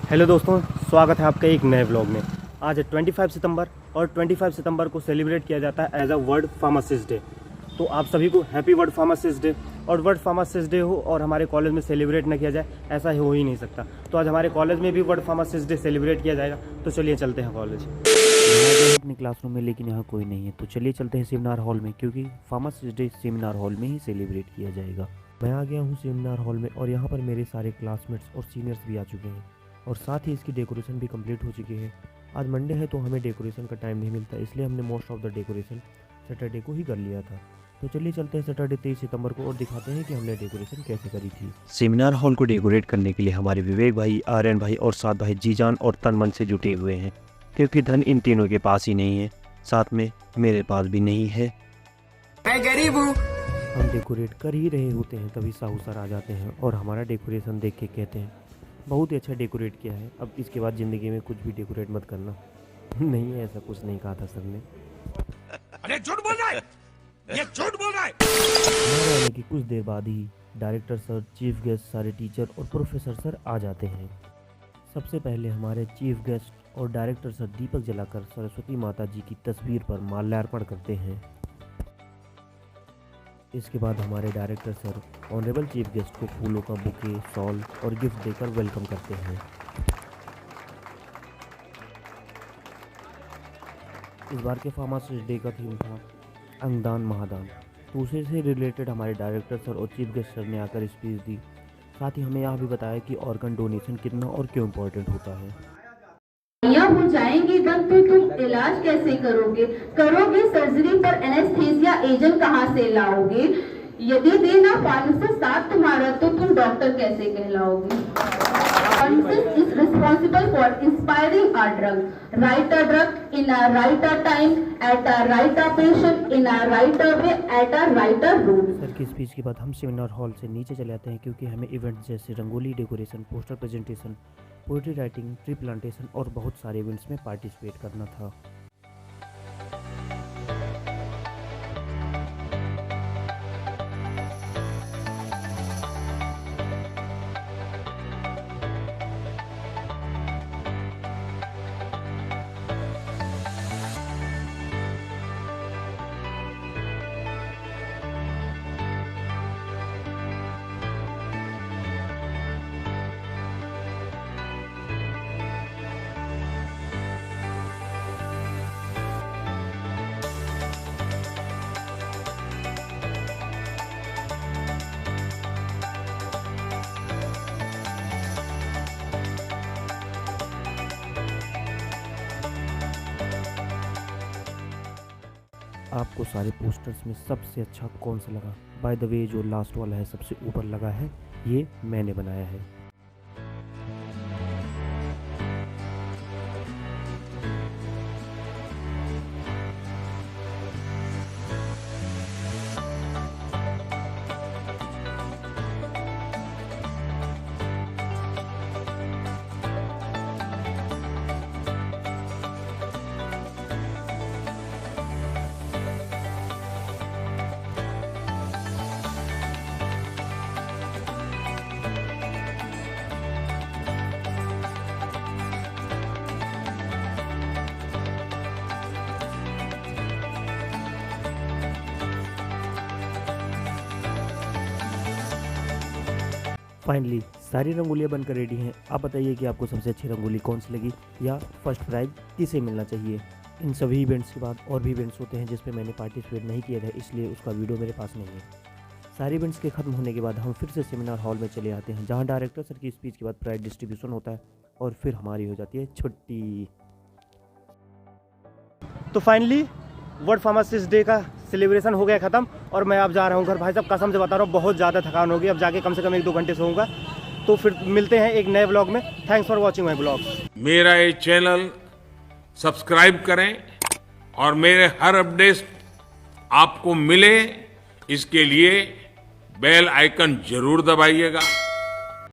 Hello दोस्तों, स्वागत है आपका एक नए व्लॉग में। आज है 25 सितंबर और 25 सितंबर को सेलिब्रेट किया जाता है as a world pharmacist day. तो आप सभी को हैप्पी वर्ल्ड फार्मासिस्ट डे। और वर्ल्ड फार्मासिस्ट डे हो और हमारे कॉलेज में सेलिब्रेट ना किया जाए, ऐसा हो ही नहीं सकता। तो आज हमारे कॉलेज में भी वर्ल्ड फार्मासिस्ट डे सेलिब्रेट किया जाएगा। तो चलिए चलते हैं कॉलेज। अपने क्लासरूम में, लेकिन यहाँ कोई नहीं है, तो चलिए चलते हैं सेमिनार हॉल में, क्योंकि फार्मासिस्ट डे सेमिनार हॉल में ही सेलिब्रेट किया जाएगा। मैं आ गया हूँ सेमिनार हॉल में और यहाँ पर मेरे सारे क्लासमेट्स और सीनियर्स भी आ चुके हैं और साथ ही इसकी डेकोरेशन भी कंप्लीट हो चुकी है। आज मंडे है तो हमें डेकोरेशन का टाइम नहीं मिलता, इसलिए हमने most of the decoration Saturday को ही कर लिया था। तो चलिए चलते हैं सैटरडे 23 सितंबर को और दिखाते हैं कि हमने डेकोरेशन कैसे करी थी। सेमिनार हॉल को डेकोरेट करने के लिए हमारे विवेक भाई, आर्यन भाई और साथ भाई जी जान और तन मन से जुटे हुए हैं, क्योंकि धन इन तीनों के पास ही नहीं है, साथ में मेरे पास भी नहीं है। मैं गरीब हूँ। हम डेकोरेट कर ही रहे होते हैं तभी साहू सर आ जाते हैं और हमारा डेकोरेशन देख के कहते हैं बहुत ही अच्छा डेकोरेट किया है, अब इसके बाद ज़िंदगी में कुछ भी डेकोरेट मत करना। नहीं, ऐसा कुछ नहीं कहा था सर ने। अरे झूठ बोल रहा है, ये झूठ बोल रहा है। हमारे आने की कुछ देर बाद ही डायरेक्टर सर, चीफ गेस्ट, सारे टीचर और प्रोफेसर सर आ जाते हैं। सबसे पहले हमारे चीफ गेस्ट और डायरेक्टर सर दीपक जलाकर सरस्वती माता जी की तस्वीर पर माल्यार्पण करते हैं। इसके बाद हमारे director sir honourable chief guest को फूलों का बुके, शॉल और गिफ्ट देकर वेलकम करते हैं। इस बार के फार्मासिस्ट डे का थीम था अंगदान महादान, तो उसे से रिलेटेड हमारे डायरेक्टर सर और चीफ गेस्ट सर ने आकर स्पीच दी। साथ ही हमें यह भी बताया कि ऑर्गन डोनेशन कितना और क्यों इम्पोर्टेंट होता है। हो जाएंगी बंद तो तुम इलाज कैसे करोगे सर्जरी पर एनेस्थीसिया एजेंट कहाँ से लाओगे? यदि देना फार्मासिस्ट साथ तुम्हारा तो तुम डॉक्टर कैसे कहलाओगे? Pharmacist is responsible for inspiring our drug. Write a drug in a right time, at a right patient, in a right way, at a right route. Sir की स्पीच के बाद हम सेमिनार हॉल से नीचे चले आते हैं, क्योंकि हमें इवेंट्स जैसे rangoli decoration, poster presentation, poetry writing, tree plantation और बहुत सारे इवेंट्स में पार्टिसिपेट करना था। आपको सारे पोस्टर्स में सबसे अच्छा कौन सा लगा? बाय द वे, जो लास्ट वाला है सबसे ऊपर लगा है, ये मैंने बनाया है। फाइनली सारी रंगोलियाँ बनकर रेडी हैं। आप बताइए कि आपको सबसे अच्छी रंगोली कौन सी लगी या फर्स्ट प्राइज किसे मिलना चाहिए। इन सभी इवेंट्स के बाद और भी इवेंट्स होते हैं जिसमें मैंने पार्टिसिपेट नहीं किया था, इसलिए उसका वीडियो मेरे पास नहीं है। सारे इवेंट्स के खत्म होने के बाद हम फिर से सेमिनार हॉल में चले आते हैं, जहाँ डायरेक्टर सर की स्पीच के बाद प्राइज डिस्ट्रीब्यूशन होता है और फिर हमारी हो जाती है छुट्टी। तो फाइनली वर्ल्ड फार्मासिस्ट डे का सेलिब्रेशन हो गया ख़त्म और मैं अब जा रहा हूँ घर। भाई साहब कसम से बता रहा हूँ, बहुत ज़्यादा थकान होगी। अब जाके कम से कम 1-2 घंटे सोऊंगा। तो फिर मिलते हैं एक नए ब्लॉग में। Thanks for watching my blog. मेरा ये चैनल सब्सक्राइब करें और मेरे हर अपडेट आपको मिले, इसके लिए बेल आइकन जरूर दबाइएगा।